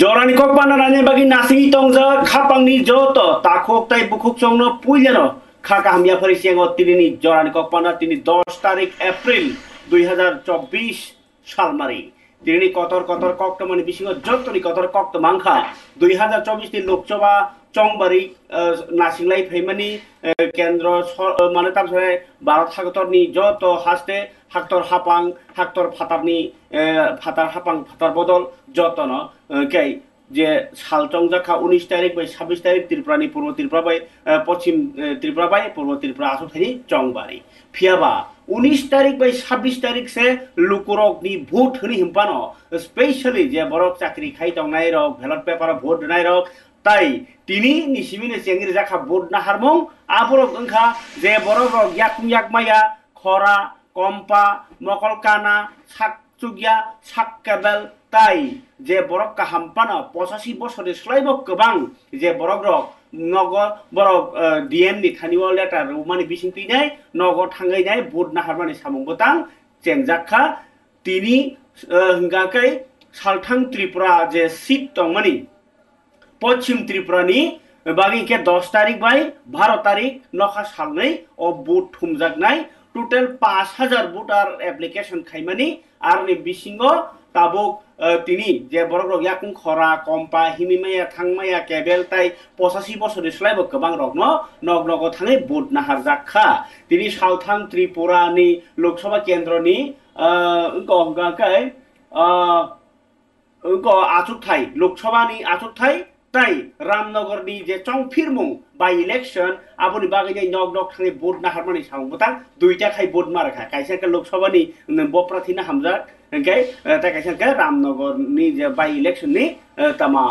Jorani kok panaranya bagi nasi tongza kapang ni joto takok tai bukuk songno puljano khaka hamia farisiang tini jorani kok panar tini 10 তারিখ April 2024 সাল মারি তিনি কতর cock মানে বিশিং যতনি কতর cock মাংখা 2024 নি লোকসভা চংবারি নাসিংলাই ফেমানি কেন্দ্র মানে তারপরে ভারত হাগতরনি যত হাসতে হাক্তর হাপাং হাক্তর ফাতারনি ফাতার হাপাং ফাতার বদল যতন কে যে সালচং জাখা 19 তারিখ বাই 26 তারিখ ত্রিপুরানি পূর্ব Tripura by Paschim Tripura by পূর্ব ত্রিপুরা আসুথানি চংবারি ফিয়াবা 19 तारीख बाई 26 तारीख से लुकुरक नि भोट हनि हिमपानो स्पेशली जे बरक चाकरी खाइ तंगनाय रक भेलट पेपर भोट नाय रक ताई तिनि निसिमिने सेंगिर जाखा भोट ना हारमं आबरक ओंखा जे बरक रक याक माया खरा कम्पा मकलकाना साकचुगिया साककेबेल ताई जे बरक का हामपानो 85 बছরে स्लाइबक गोबां जे बरक रक नगर बरक डीएम नि थानिव लेटार माने बिसिं फैनाय नगर थांगायनाय भोट नाहारमानि सामुं बोतां चेंजाखा तिनि हंगाकै सालथां त्रिपुरा जे सीट दंमानि पश्चिम त्रिपुरानि बागि के 10 तारिख बाय 12 तारिख नखा सालनै अ vote थुमजागनाय total 5000 voter application खायमानि आरनि बिसिंगो Tabuk तिनि जे बरक याकुं खरा कम्पा हिमिमाया थांमाया केबेल ताई 85 बছরে स्लाइबो गोबां रकनो नग नग थाङै भोट नाहार जाखा तिनि सालथां त्रिपुरानि लोकसभा केन्द्रनि गंगाकै आचुकथाय लोकसभानि आचुकथाय ताई रामनगरनि जे चंफिरमुं बाय इलेक्शन आबोनि बागै नग नग थाङै भोट नाहारमानि सामुबोतां दुइटा खाय भोट मारखा कायसाके लोकसभानि बप्राथिना हामजा ओंखाय ताकायसाके रामनगरनि जे बाय इलेक्शननि तामा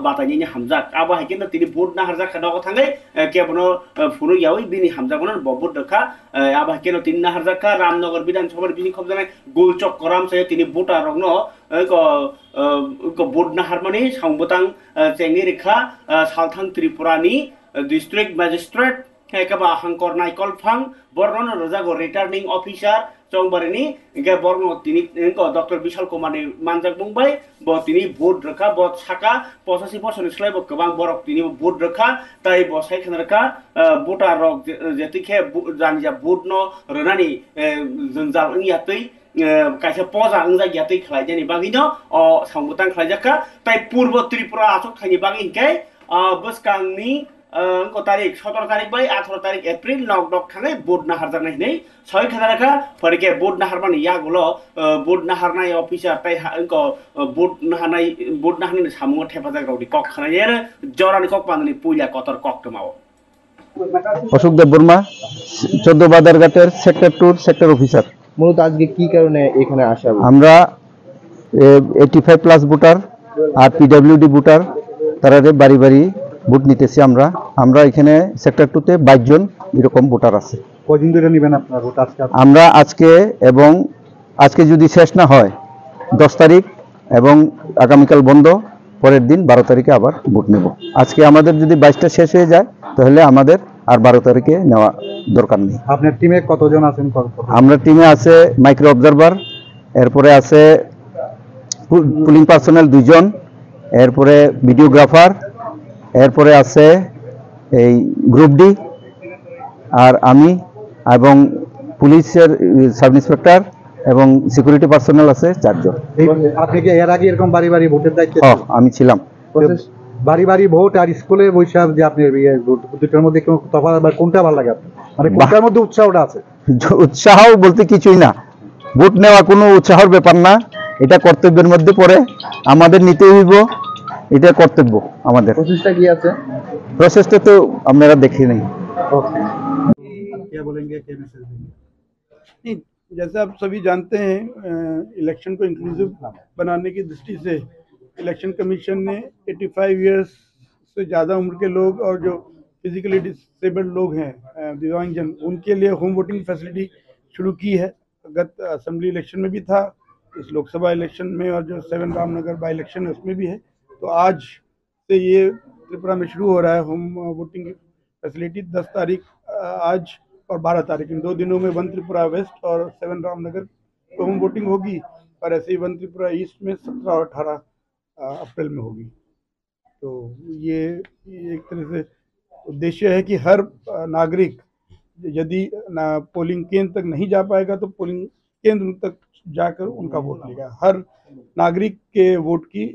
बातायनि हामजाक आबो हायकेनो तिनि भोट नाहार जाखा नग थाङै केबनो फुरु यावै बिनि हामजागोन बभोट दखा आबो हायकेनो तिनि नाहार जाखा रामनगर विधानसभानि बिनि खबजानाय गुलचक कराम से तिनि भोटार रगनो भोट नाहारमानि सामुबोतां चेंगि रेखा सालथां त्रिपुरानि डिस्ट्रिक्ट मजिस्ट्रेट एकेबा हांकर नायकल फां बर्णन रजागो रिटार्निंग ऑफिसर चौंबारिनी के बर्न तिनी डॉक्टर विशाल कुमार मानजाक बुंबाय ब तिनी भोट रखा ब साका 85 बছরে स्लाइबो गोबां बरक तिनी भोट रखा ताई ब सायखनरका भोटार रक जेतिखे जानिया भोट न रनानि जंजाल इंयातै कायसा पजा अंजा यातै खलायजानि बागिनो अ सामुतां खलायजाका ताई पूर्व त्रिपुरा आसक थानि बागिनकै बसकांनि तारिख 17 तारिख बाय 18 तारिख एप्रिल नग नग थाङै भोट नाहार जानाय नै सय खनारखा फरके भोट नाहारमानि यागुलो भोट नाहारनाय अफिसार ताई भोट नाहारनाय सामुङो थेफाजाक रावदि कक खनाय जरानि कक पाननि पुइला कतर कक तमाव অশোক দেব বর্মা 14 বাদারঘাটের সেক্টর 2 সেক্টর অফিসার। মূলত আজকে কি কারণে এখানে আসা? আমরা 85 প্লাস ভোটার আর পিডব্লিউডি ভোটার তারা বাড়ি বাড়ি ভোট নিতেছি। আমরা এখানে সেক্টর 2 তে 22 জন এরকম ভোটার আছে। কদিন ধরে নেবেন আপনারা ভোট? আমরা আজকে এবং আজকে যদি শেষ না হয় 10 তারিখ এবং আগামীকাল বন্ধ, পরের দিন 12 তারিখে আবার ভোট নেব। আজকে আমাদের যদি 22টা শেষ হয়ে যায় তাহলে আমাদের আর 12 তারিখে নেওয়া দরকার নেই। আপনার টিমে কতজন আছেন? আমরা টিমে আছে মাইক্রো অবজারভার, এরপরে আছে পুলিং পার্সোনাল 2 জন, এরপরে ভিডিওগ্রাফার, এরপরে আছে এই গ্রুপ ডি আর আমি এবং পুলিশের সাব ইন্সপেক্টর এবং সিকিউরিটি পার্সোনাল আছে 4 জন। আপনি কি এর আগে এরকম বাড়ি বাড়ি ভোটের দায়িত্বে? আমি ছিলাম। বাড়ি বাড়ি ভোট আর স্কুলে বৈশাখ যে আপনি দুটোর মধ্যে তফাৎ বা কোনটা ভালো লাগে আপনার? মানে কোনটার মধ্যে উৎসাহটা আছে? উৎসাহ বলতে কিছুই না, ভোট নেওয়া কোনো উৎসাহের ব্যাপার না, এটা কর্তব্যের মধ্যে পড়ে, আমাদের নিতে হইব, এটা কর্তব্য আমাদের। প্রসেসটা কি আছে? প্রসেসটা তো আপনারা দেখে নেই। क्या बोलेंगे, क्या मैसेज देंगे? नहीं, जैसे आप सभी जानते हैं इलेक्शन को इंक्लूसिव बनाने की दृष्टि से इलेक्शन कमीशन ने 85 इयर्स से ज़्यादा उम्र के लोग और जो फिजिकली डिसेबल्ड लोग हैं दिव्यांगजन, उनके लिए होम वोटिंग फैसिलिटी शुरू की है। गत असेंबली इलेक्शन में भी था, इस लोकसभा इलेक्शन में और जो 7 रामनगर बाई इलेक्शन है उसमें भी है। तो आज से ये त्रिपुरा में शुरू हो रहा है होम वोटिंग फैसिलिटी। 10 तारीख आज और 12 तारीख इन 2 दिनों में 1 त्रिपुरा वेस्ट और 7 रामनगर होम वोटिंग होगी, और ऐसे ही 1 त्रिपुरा ईस्ट में 17 और 18 अप्रैल में होगी। तो ये एक तरह से उद्देश्य है कि हर नागरिक यदि पोलिंग केंद्र तक नहीं जा पाएगा तो पोलिंग केंद्र तक जाकर उनका वोट लेगा। हर नागरिक के वोट की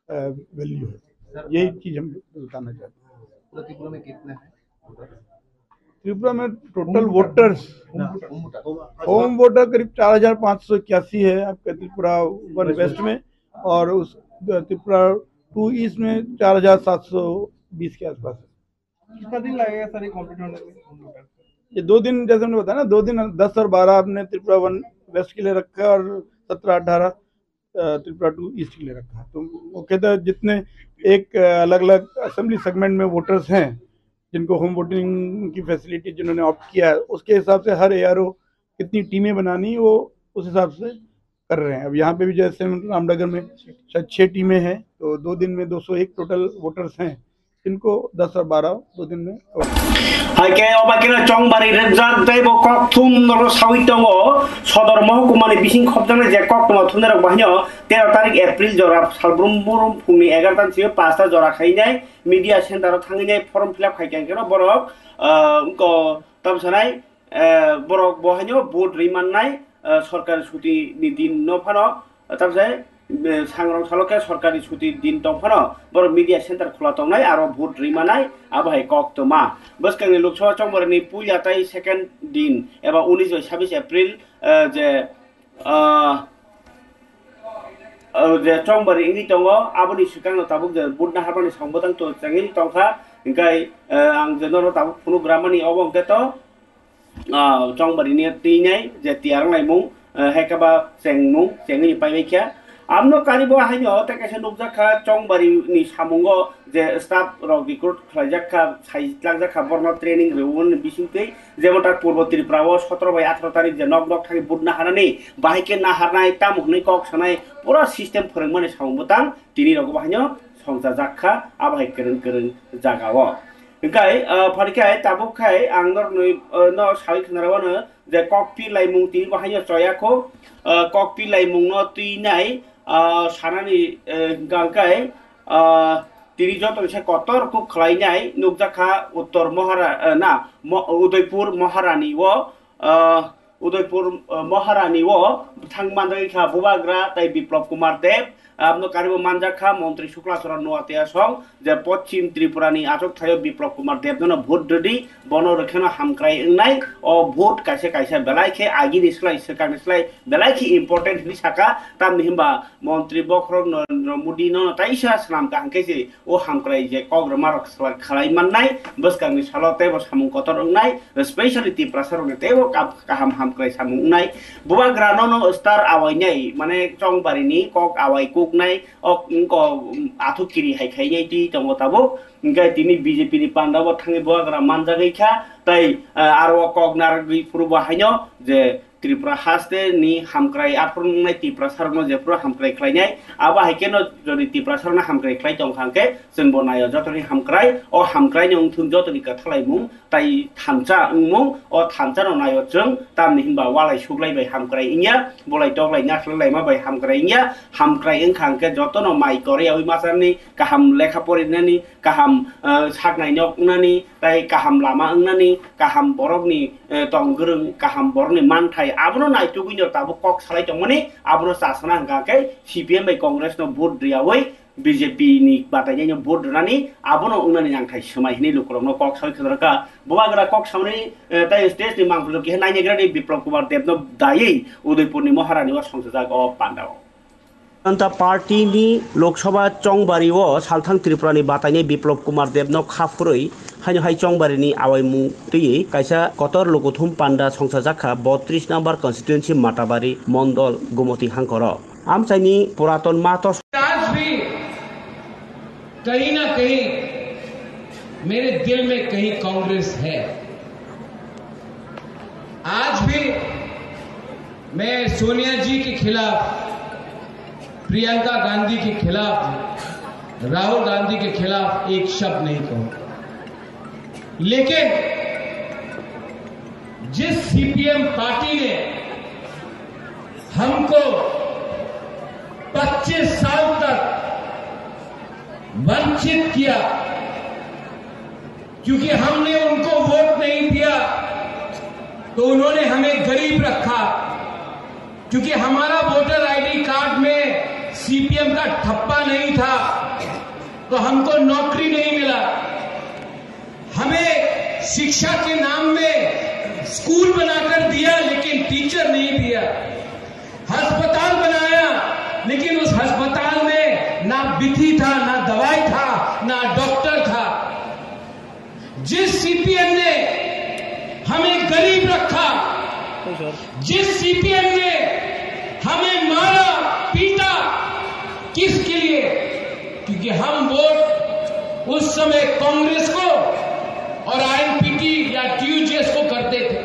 वैल्यू है, यही चीज हम बताना चाहते हैं। त्रिपुरा में कितने हैं? त्रिपुरा में टोटल वोटर्स, होम वोटर करीब 4581 है आपका त्रिपुरा 1 वेस्ट में, और उस त्रिपुरा 2 ईस्ट में 4720 के आसपास है। कितना दिन लगेगा सर ये कंप्लीट होने में? ये 2 दिन, जैसे हमने बताया ना, 2 दिन 10 और 12 आपने त्रिपुरा 1 वेस्ट के लिए रखा है और 17-18 त्रिपुरा 2 ईस्ट के लिए रखा है। तो मुख्यतः जितने एक अलग अलग असेंबली सेगमेंट में वोटर्स हैं जिनको होम वोटिंग की फैसिलिटी जिन्होंने ऑप्ट किया है, उसके हिसाब से हर एआरओ कितनी टीमें बनानी वो उस हिसाब से कर रहे हैं। अब यहाँ पे भी जैसे रामनगर में शायद 6 टीमें हैं, तो 2 दिन में 201 टोटल वोटर्स हैं, जिनको 10 और 12 2 दिन में। हाइके अबाकिना चंगबारि रेबजाक दैबो ककथुम नरो सावि दङ सदर महकुमानि बिसिं खबजानाय जे ककथुमा थुनरक बाहिनो 13 तारिख एप्रिल जरा सालब्रुम फुंनि 11 तानिसिम 5 ता जरा खाइनाय मीडिया सेन्टाराव थांनाय फर्म फिलआप खाइकेनो बरक उनको तमसनाय बरक बहायनो भोट रिमाननाय सरकारी छुट्टी दिन नफानो तमसाय सांग्रां सालके सरकारी छुट्टी दिन दंफानो बर मीडिया सेंटर खुला दंनाय आरो भोट रिमानाय आबाय कक्तमा बसकांनि लोकसभा चंबरनि पुलियाताय सेकेंड दिन एबा 19-26 एप्रिल जे चंबरनि इंगि दङ आबनि सिगांनो ताबुक जे भोट नाहारबानि संबोदां तो जंगि दंखा इंगाय आं जेनरो ताबुक फुनुग्रामानि अबंगतेत चंबरनि तीनाय जे तियारनायमुं हेकाबा जेंमुं जेंनि पाइबायखा आमनो कारिबो हाइनो तेकेसे नुकजाखा चंबारिनि सामुंगो जे स्टाफ रक रिक्रुट खालायजाखा साइज्लांजाखा बर्न ट्रेनिंग रेउन बिसिंकै जेमता पूर्व त्रिपुराव 17-18 तारिख जे नक नक थांनि बुट नाहारनानै बाहायके नाहारनाय तामुखनै कक सनाय पुरा सिस्टेम फोरोंमाने सामुंबोतां तिनि रग बाहायनो संजाजाखा आबाय करन जागाव इंगाय फरिकाय ताबुखाय आंनर न साइ खनारावनो जे ककपि लाइमुं तिनि बाहायनो चयाखौ ककपि लाइमुंनो तिनाय सानानि गांकाय तिनि जतनसे कतर को खलायनाय नुकजाखा उत्तर उदयपुर महारानी वो उदयपुर महारानी वो थांगमानखा बुबाग्रा तै बिप्लब कुमार देव आपनो कारिबो मानजाखा मंत्री शुक्लाचरण नोआतेया सं जे पश्चिम त्रिपुरानि आटक थायो बिप्लब कुमार देवनो भोट ददि बनो रखेनो हामक्राय इंनाय ओ भोट कायसे कायसे बेलायखे आगिनि स्लाय सरकारनि स्लाय बेलायखे इम्पोर्टेंट नि साका तामनि हिमबा मंत्री बख्रम नरेंद्र मोदी नो ताइसा सलाम कांकेसे ओ हामक्राय जे कग्रमारक सलार खलाय माननाय बसकांनि सालते ब सामुं कतर इंनाय स्पेशली त्रिपुरा सरने तेबो काहाम हामक्राय सामुं इंनाय बुबा ग्रानो स्टार आवायनाय माने चंबारिनि कक आवाय कुकनाय इनको आथुकिरि हायखायनाय ति दङ ताबो इंगाय तिनि बीजेपी नि पान्डाबो थाङि बुवाग्रा मानजागैखा तै आरो कगनार गै फुरबो हायनो जे त्रिपुरा हास्ते नि हामक्राय आफरनाय त्रिपुरा सरनो जेपुरा हामक्राय खलायनाय आबा हायकेनो जदि त्रिपुरा सरना हामक्राय खलाय दंखांके जों बनायो जतनि हामक्राय ओ हामक्रायनि उंथुं जतनि कथलायमुं तै थानचा उंमुं ओ थानचा न नायो जों तामनि हिनबा वालाय सुग्लायबाय हामक्राय इnya बलाय दगलाय नाखलाय माबाय हामक्राय इnya हामक्राय इंखांके जतनो माइ करे ओइ मासारनि गाहाम लेखा फरिनानि गाहाम सागनाय नकनानि तै गाहाम लामा अंनानि गाहाम बरगनि तंगरों गाहाम बरनि मानथाय आबनो नायतुगिनो ताबो कक सालाय दंमोनि आबनो सासना हंगाके सीपीएम बाय कांग्रेस नो भोट रियावै बीजेपी नि बातायनो भोट रनानि आबनो उनानि नांथाय समायनि लुकरनो कक सालाय खदरका बुबाग्रा कक सामनि ताय स्टेज नि मांगफुल के नायनेग्रानि बिप्लब कुमार देवनो दायै उदयपुरनि महारानी व संसदाग पान्डाव जनता पार्टी नि लोकसभा चंबारिओ सालथां त्रिपुरानि बातायनि बिप्लब कुमार देवनो खाफुरै हाइनो हाइ चंबारिनि आवायमुं तैयै कायसा कतर लोगोथुम पांडा संसाजाखा 32 नंबर कन्स्टिट्युएंसी माटाबारी मंडल गुमती हांकर आमचाइनि पुरातन मातो आज भी कहीं ना कहीं मेरे दिल में कहीं कांग्रेस है। आज भी मैं सोनिया जी के खिलाफ, प्रियंका गांधी के खिलाफ, राहुल गांधी के खिलाफ एक शब्द नहीं कहूंगा, लेकिन जिस सीपीएम पार्टी ने हमको 25 साल तक वंचित किया, क्योंकि हमने उनको वोट नहीं दिया तो उन्होंने हमें गरीब रखा, क्योंकि हमारा वोटर आईडी कार्ड में सीपीएम का ठप्पा नहीं था तो हमको नौकरी नहीं मिला। हमें शिक्षा के नाम में स्कूल बनाकर दिया लेकिन टीचर नहीं दिया। अस्पताल बनाया लेकिन उस अस्पताल में ना विधि था, ना दवाई था, ना डॉक्टर था। जिस सीपीएम ने हमें गरीब रखा, जिस सीपीएम ने हमें मारा पीटा, किसके लिए? क्योंकि हम वोट उस समय कांग्रेस को और आईएनपीटी या टीयूजेएस को करते थे।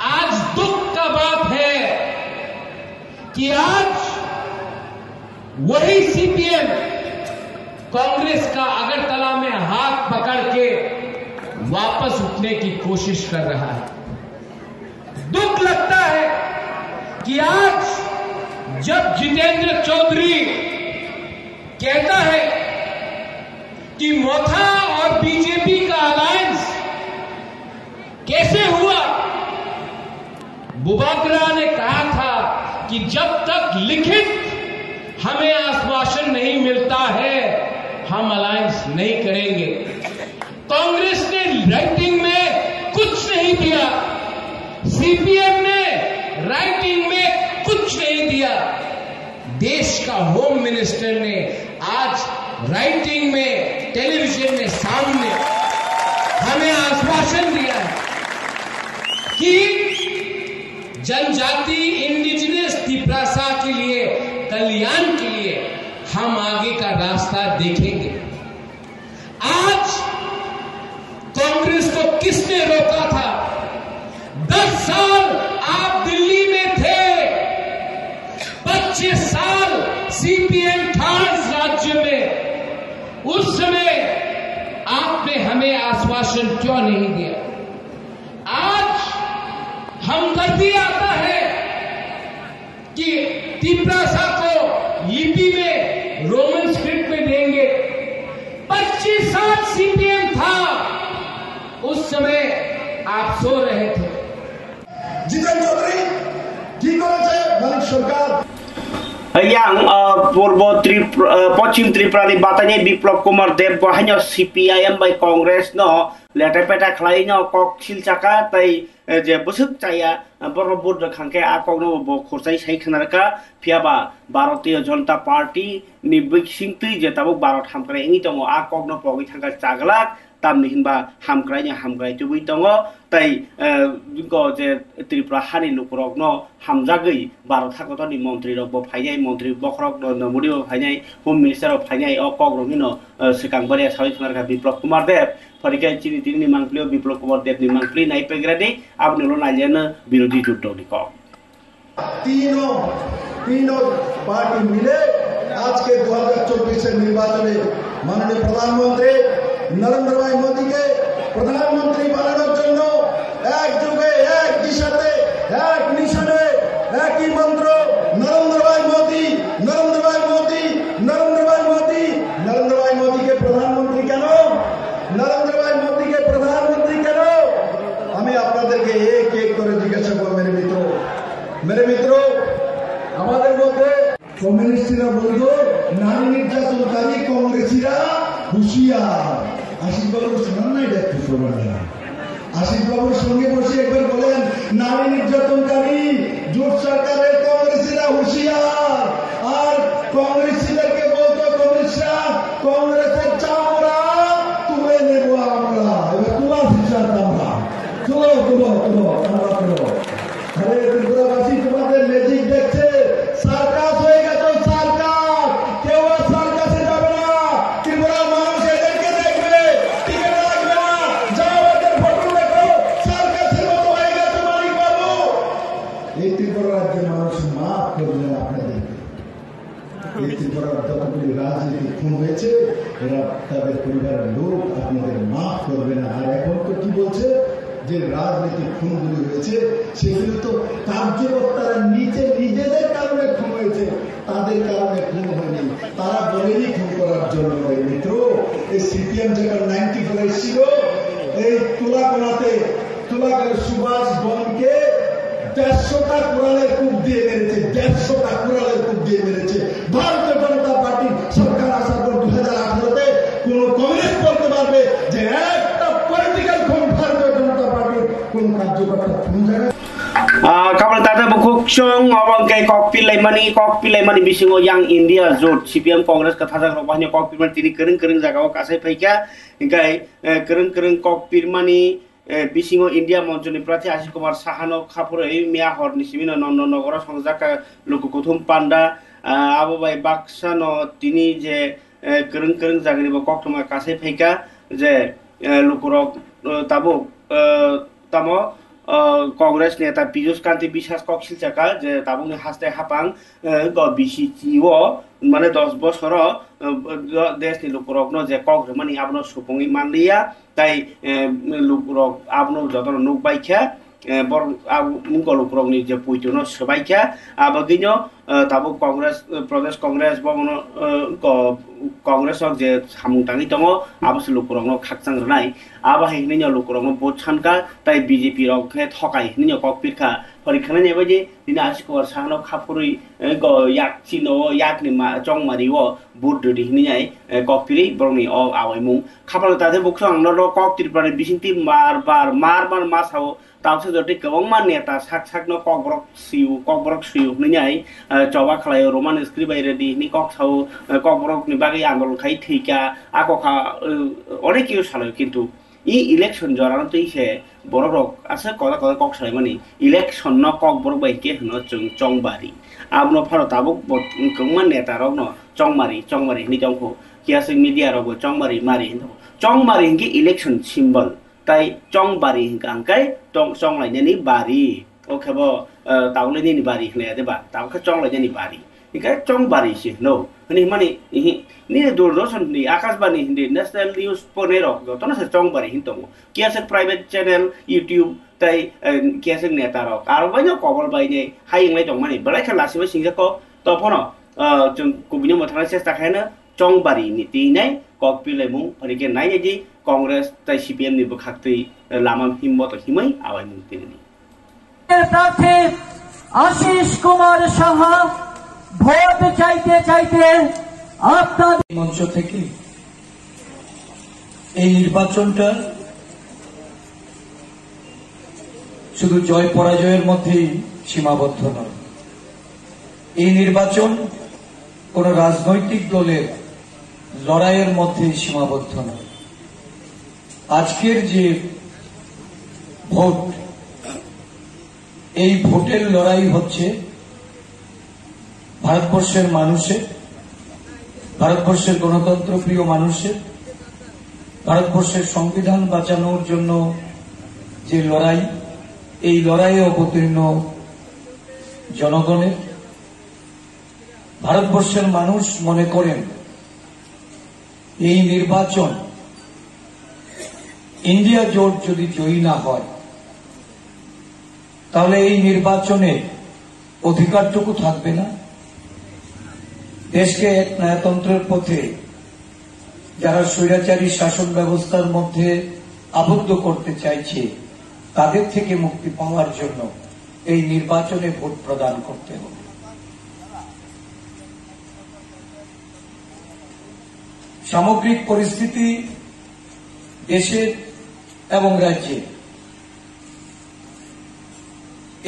आज दुख का बात है कि आज वही सीपीएम कांग्रेस का अगरतला में हाथ पकड़ के वापस उठने की कोशिश कर रहा है। दुख लगता है कि आज जब जितेंद्र चौधरी कहता है कि मोथा और बीजेपी का अलायंस कैसे हुआ, बुबाकरा ने कहा था कि जब तक लिखित हमें आश्वासन नहीं मिलता है हम अलायंस नहीं करेंगे। कांग्रेस ने राइटिंग में कुछ नहीं दिया, सीपीएम ने राइटिंग में कुछ नहीं दिया। देश का होम मिनिस्टर ने आज राइटिंग में, टेलीविजन में सामने हमें आश्वासन दिया है कि जनजाति इंडिजिनस त्रिपुरा के लिए, कल्याण के लिए हम आगे का रास्ता देखेंगे। आज कांग्रेस को किसने रोका था? 10 साल आप दिल्ली में थे, 25 साल सीपीएम था इस राज्य में। उस समय आपने हमें आश्वासन क्यों नहीं दिया? आज हमदर्दी आता है कि त्रिपुरा को लिपि में, रोमन स्क्रिप्ट में देंगे। 25 साल सीपीएम था, उस समय आप सो रहे थे। जितेंद्र चौधरी কি করেছে মালিক সরকার? yang Paschim ত্রিপুরানি বাতানি Biplab Kumar Deb বাহাইনো CPIM by Congress ন लेटा पेटा खलाइनो कक सिलचाका तै जे बसुक चाया बरबुर खांके आ कगनो ब खरसाई साइ खनारका फियाबा भारतीय जनता पार्टी नि बिसिंगति जे ताबो भारत हामक्राय इंgi दङ आ कगनो पगि थांगा चागलाक तामनि हिनबा हामक्राय तुबि दङ तै जिंको जे त्रिपुरा हानि लुकरकनो हामजागै भारत हाकतनि मन्त्री रक फाइनाय मन्त्री बखरक नमुदि फाइनाय होम मिनिस्टर फाइनाय अ कगरमिनो सिकांबारिया साइ खनारका बिप्लव कुमार देव फरिकाय चिनि तिनि मांगप्लियो बिप्लव कुमार देव नि मांगप्लि नाइ पेग्रादि आपनिलो नाइलेन विरोधी जुट्टोनि क तीनों पार्टी मिले आज के 2024 निर्वाचने माननीय प्रधानमंत्री नरेंद्र भाई मोदी के प्रधानमंत्री बनाনোর জন্য এক যুগে এক দিশাতে এক নিশানে একই মন্ত্র नरेंद्र भाई मोदी नरेंद्र भाई मोदी नरेंद्र भाई मोदी नरेंद्र भाई मोदी के प्रधानमंत्री কেন नरेंद्र भाई मोदी के प्रधानमंत्री কেন আমি আপনাদেরকে এক এক করে জিজ্ঞাসা করব मेरे मित्रों আমাদের মধ্যে কমিউনিস্টরা বলতো নারী নির্যাতনকারী কংগ্রেসীরা হুঁশিয়ার আশিস বাবু শোনান না এটা একটু শোনান না আশিস বাবুর সঙ্গে বসে একবার বলেন নারী নির্যাতনকারী জোট সরকারের কংগ্রেসীরা হুঁশিয়ার আর কংগ্রেসীদেরকে বলতো কমিউনিস্টরা কংগ্রেসের চামড়া তুলে নেব আমরা এবার তোমার হিসাব আমরা তুলো আরে ত্রিপুরাবাসী তোমাদের ম্যাজিক দেখছে সার্কাস হয়ে গেছে সার্কাস কেউ আর সার্কাসে যাবে না ত্রিপুরার মানুষ এদেরকে দেখবে টিকিট লাগবে না যাও এদের ফটো দেখো সার্কাসের মতো হয়ে গেছে মালিক বাবু এই ত্রিপুরা রাজ্যের মানুষ মাফ করবে আপনাদেরকে এই ত্রিপুরার যতগুলি রাজনীতি খুন হয়েছে এরা তাদের পরিবারের লোক আপনাদের মাফ করবে না আর এখন তো কি বলছে যে রাজনীতি খুনগুলি হয়েছে সেগুলো তো কার্যকর্তারা নিজেদের কারণে খুন হয়েছে তাদের কারণে খুন হয়নি তারা বলেনি খুন করার জন্য মিত্র সিপিএম যখন 94 এসেছিল এই তুলাকোনাতে সুভাষ বনকে 150টা কুড়ালের কূপ দিয়ে মেরেছে, 150টা কুড়ালের কূপ দিয়ে মেরেছে। ভারতীয় জনতা পার্টি সরকার আসার পর 2018-তে কোন কমিউনিস্ট বলতে পারবে যে একটা পলিটিক্যাল কোন ভারতীয় জনতা পার্টির কোন কার্যকর্তা খুঁজে না। Kapal tata bukuk chung awang kay kokpilay mani bisingo yang India zot CPM Congress kathajak robahnya kokpil tini kering jagaw kasai phaika kay kering kokpil mani bisingo India monjoni prati Ashik Kumar Sahano khapure mia hor nisimino nogora songjaka lokukuthum panda abo bai baksano tini je kering jagani bo koktoma kasai phaika je lukurok tamo Congress neta Piyush Kanti Bishas Koksil Chaka je tabung haste hapang go bishi jiwo মানে 10 বছর দেশ ni lukurok no je kok mani abno supungi manliya tai lukurok abno jotono nuk baikha bor mungko lukurok ni je puituno sebaikha abagino tabu Congress Pradesh Congress bono Congress ok je samung tangi tongo abos lukurok no khakchang nai aba hini lukurok no botchanka tai BJP rok khe thokai hini kokpir kha পরীক্ষা নেবে যে তিনি Ashik Kumar Sahano khapuri go yak chino yak ni ma chong mari wo bud di ni ai kokpiri borni o awaimu khapalo tade bukhang no koktir prane bisinti bar masao tawse joti gobang man neta sak no kokbrok siu ni ai choba khlai roman script baire di ni kokbrok ni bagai andolon khai thika akokha onek kiu salo kintu ই election জরানো তো ইসে বড় rock আছে কথা cock সাই মানে election ন cock বড় বাইকে হন চংবারি আবনো ভারত আবক কমান নেতা রক ন চংমারি নি জংখো কিয়াসে মিডিয়া রক চংমারি মারি চংমারি কি ইলেকশন সিম্বল তাই চংবারি কাঙ্কাই চংলাইনি বাড়ি ওকে বো তাউলাইনি বাড়ি হলে দেবা তাউকে চংলাইনি বাড়ি ইকা চংবারি সে নো ni mani ni Doordarshan ni Akashbani ni National News ponero jotona se chongbari hintongo kiase private channel YouTube tai kiase neta rok aro baino kobol baine hainglai jongmani balai khala sibe singjako tophono jong kubini mothana chesta khaina chongbari ni tinai kokpilai mung parike nai ji Congress tai CPM ni bukhaktui lamam himmot himai awai mung tinini প্রার্থী Ashis Kumar Saha vote চাইতে আপনাদের মঞ্চ থেকে এই নির্বাচনটা শুধু জয় পরাজয়ের মধ্যেই সীমাবদ্ধ নয়। এই নির্বাচন কোন রাজনৈতিক দলের লড়াইয়ের মধ্যে সীমাবদ্ধ নয়। আজকের যে ভোট, এই ভোটের লড়াই হচ্ছে ভারতবর্ষের মানুষের, ভারতবর্ষের গণতন্ত্র প্রিয় মানুষের, ভারতবর্ষের সংবিধান বাঁচানোর জন্য যে লড়াই, এই লড়াইয়ে অবতীর্ণ জনগণের। ভারতবর্ষের মানুষ মনে করেন এই নির্বাচন ইন্ডিয়া জোট যদি জয়ী না হয় তাহলে এই নির্বাচনে অধিকারটুকু থাকবে না। দেশকে এক ন্যায়তন্ত্রের পথে যারা স্বৈরাচারী শাসন ব্যবস্থার মধ্যে আবদ্ধ করতে চাইছে তাদের থেকে মুক্তি পাওয়ার জন্য এই নির্বাচনে ভোট প্রদান করতে হবে। সামগ্রিক পরিস্থিতি দেশের এবং রাজ্যে,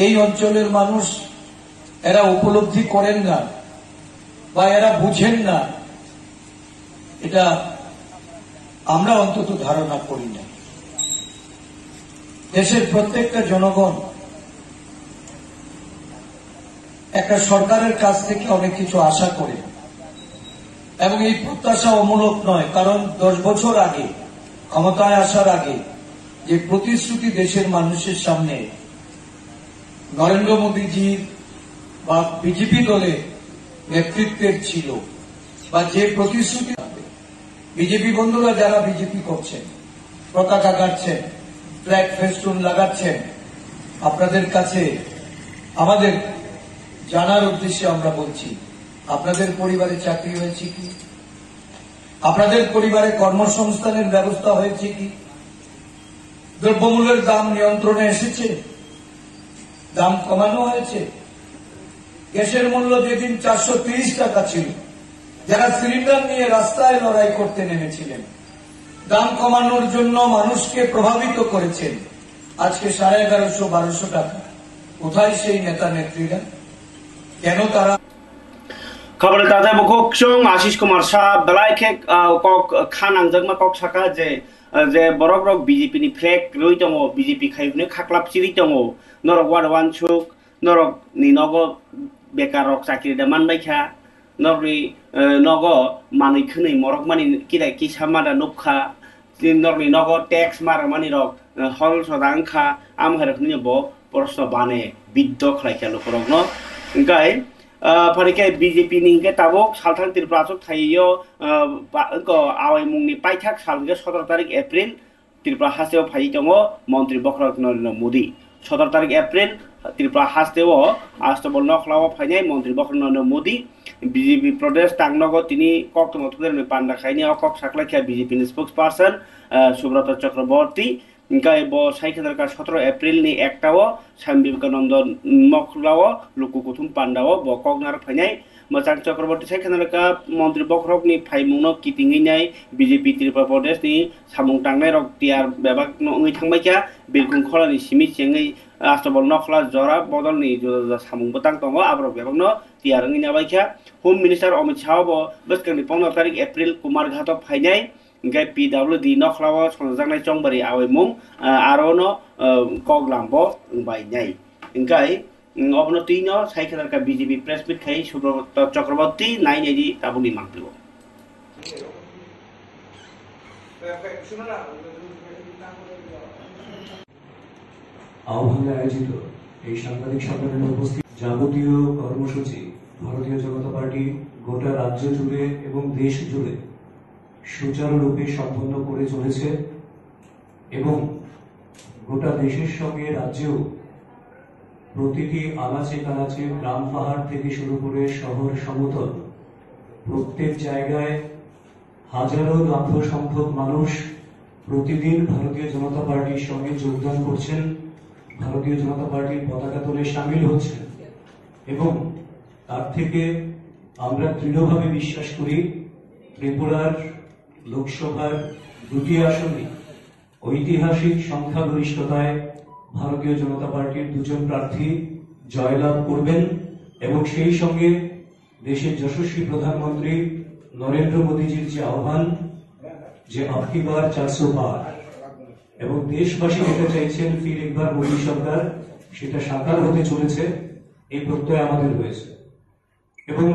এই অঞ্চলের মানুষ এরা উপলব্ধি করেন না বা এরা বুঝেন না, এটা আমরা অন্তত ধারণা করি না। দেশের প্রত্যেকটা জনগণ একটা সরকারের কাছ থেকে অনেক কিছু আশা করে, এবং এই প্রত্যাশা অমূলক নয়, কারণ 10 বছর আগে ক্ষমতায় আসার আগে যে প্রতিশ্রুতি দেশের মানুষের সামনে নরেন্দ্র মোদীজির বা বিজেপি দলের নেতৃত্বের ছিল, বা যে প্রতিশ্রুতি বিজেপি বন্ধুরা যারা বিজেপি করছেন, পতাকা কাটছেন, ফ্ল্যাগ ফেস্টুন লাগাচ্ছেন, আপনাদের কাছে আমাদের জানার উদ্দেশ্যে আমরা বলছি, আপনাদের পরিবারে চাকরি হয়েছে কি? আপনাদের পরিবারে কর্মসংস্থানের ব্যবস্থা হয়েছে কি? দ্রব্যমূল্যের দাম নিয়ন্ত্রণে এসেছে? দাম কমানো হয়েছে? গ্যাসের মূল্য যেদিন 430 টাকা ছিল, যারা সিলিন্ডার নিয়ে রাস্তায় লড়াই করতে নেমেছিলেন, দাম কমানোর জন্য মানুষকে প্রভাবিত করেছেন, আজকে 1150-1200 টাকা। কোথায় সেই নেতা নেত্রীরা? কেন তারা? খবরে তাতে বুকুক চং আশিস কুমার শাহ বেলাইকে কক খানাংজমা কক সাকা যে বরক রক বিজেপি ni ফ্লেগ রই দङ বিজেপি খাইবনে খাকলাপ চিরি দङ নরক ওয়ান সুক নরক ni নগ বেকার রক চাকরি দা মানবাইখা নরনি নগ মানি খनै মরক মানি কিরা কি সামাদা নুখা নরনি নগ ট্যাক্স মার মানি রক হল সদাংখা আমহারক ni bo প্রশ্ন বানে বিদ্য খাইখা লোকরক ন গাই ফারিকে BJP ni ke tabok salthang tirprachok thaiyo ko awai mungni paithak salge 17 তারিখ এপ্রিল ত্রিপুরা হাসেও ফাই দङ মন্ত্রী বক্রক নরেন্দ্র মোদি 17 তারিখ এপ্রিল ত্রিপুরা হাসতেও আস্তবল নখলাও ফাইনাই মন্ত্রী বক্রক নরেন্দ্র মোদি বিজেপি প্রদেশ টাংনগ তিনি কক্তমতদের পান্ডা খাইনি কক সাকলাখিয়া BJP spokesperson Subrata Chakraborty গাই ব সাইখানারকা 17 এপ্রিল ni একটাও স্বামী বিবেকানন্দ মখলাও লুকু কুথুম পান্ডাও ব কগনার ফাইনাই মচাং চক্রবর্তী সাইখানারকা মন্ত্রী বক্রক ni ফাইমুংনো কিপিংই নাই বিজেপি ত্রিপুরা প্রদেশ ni সামুং টাংনাই রক টিয়ার বেবাক নই থাংবাইকা বিলকুং খলানি সিমি চেঙ্গই আস্তবল নখলা জরা বদল ni সামুং বতাং দङ আবর বেবাকনো টিয়ার ngi nabaikha home minister Amit Shah ব বস্কনি 15 তারিখ এপ্রিল কুমারঘাটক ফাইনাই গাই পিডব্লিউডি নখলাও সংজাংনাই চংবারি আওয়াইমুং আরনো কগলামবো বাইনাই গাই অবনতিনো সাইখানারকা বিজেপি প্রেস মিট খাই সুব্রত চক্রবর্তী নাইনেজি তাবুনি মাংপিও আহ্বানে আয়োজিত এই সাংবাদিক সম্মেলনে উপস্থিত যাবতীয় কর্মসূচি ভারতীয় জনতা পার্টি গোটা রাজ্য জুড়ে এবং দেশ জুড়ে সুচারুরূপে সম্পন্ন করে চলেছে এবং গোটা দেশের সঙ্গে রাজ্যেও প্রতিটি আনাচে কানাচে গ্রাম পাহাড় থেকে শুরু করে শহর সমতল প্রত্যেক জায়গায় হাজারো লাখ সংখ্যক মানুষ প্রতিদিন ভারতীয় জনতা পার্টির সঙ্গে যোগদান করছেন, ভারতীয় জনতা পার্টির পতাকা তোলে সামিল হচ্ছেন এবং তার থেকে আমরা দৃঢ়ভাবে বিশ্বাস করি ত্রিপুরার লোকসভার 2টি আসনে ঐতিহাসিক সংখ্যাগরিষ্ঠতায় ভারতীয় জনতা পার্টির 2 জন প্রার্থী জয়লাভ করবেন এবং সেই সঙ্গে দেশের যশস্বী প্রধানমন্ত্রী নরেন্দ্র মোদীজির যে আহ্বান যে আবকি বার 400 পার এবং দেশবাসী যেটা চাইছেন ফির একবার মোদী সরকার, সেটা সাকার হতে চলেছে এই প্রত্যয় আমাদের রয়েছে। এবং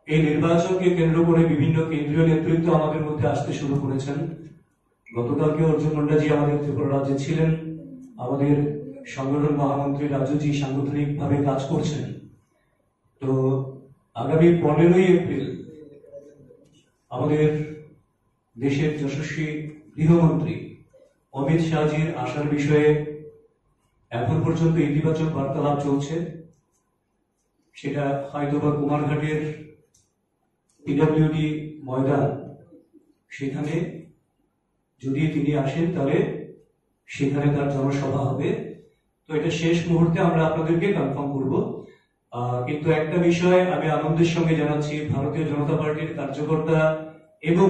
এই নির্বাচনকে কেন্দ্র করে বিভিন্ন কেন্দ্রীয় নেতৃত্ব আমাদের মধ্যে আসতে শুরু করেছেন। গতকালকে অর্জুন মুন্ডাজি আমাদের ত্রিপুরা রাজ্যে ছিলেন, আমাদের সংগঠন মহামন্ত্রী রাজুজি সাংগঠনিকভাবে কাজ করছেন। তো আগামী 15ই এপ্রিল আমাদের দেশের যশস্বী গৃহমন্ত্রী অমিত শাহজির আসার বিষয়ে এখন পর্যন্ত ইতিবাচক বার্তালাপ চলছে। সেটা হয়তোবা কুমারঘাটের পিডব্লিউডি ময়দান, সেখানে যদি তিনি আসেন তাহলে সেখানে তার জনসভা হবে। তো এটা শেষ মুহূর্তে আমরা আপনাদেরকে কনফার্ম করব। কিন্তু একটা বিষয় আমি আনন্দের সঙ্গে জানাচ্ছি, ভারতীয় জনতা পার্টির কার্যকর্তা এবং